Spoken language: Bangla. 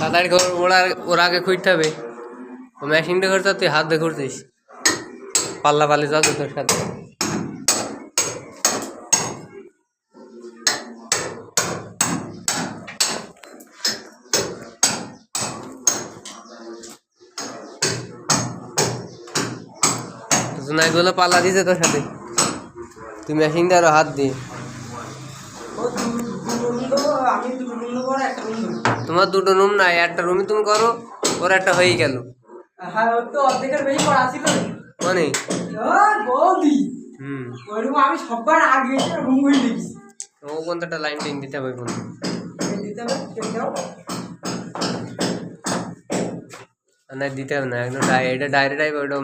তাড়াতাড়ি ওর আগে খুঁজতে হবে। ও মেশিনটা করতে তুই হাত দিয়ে ঘুরছিস, পাল্লা পাল্লি চলছে তোর সাথে। জুনাইদুল পাল্লা দিছে তোর সাথে, তুই মেশিনটা আরো হাত দিয়ে। তোমার দুটো রুম নাই, একটা রুমই তুমি করো, ওর একটা হয়েই গেল। মানে আমি সবার আগে রুম হয়ে দেখি ও কোনটা লাইন টেন দিতে হবে, কোন না দিতে হবে না, একদম এটা ডাইরেক্ট আইবে ওটা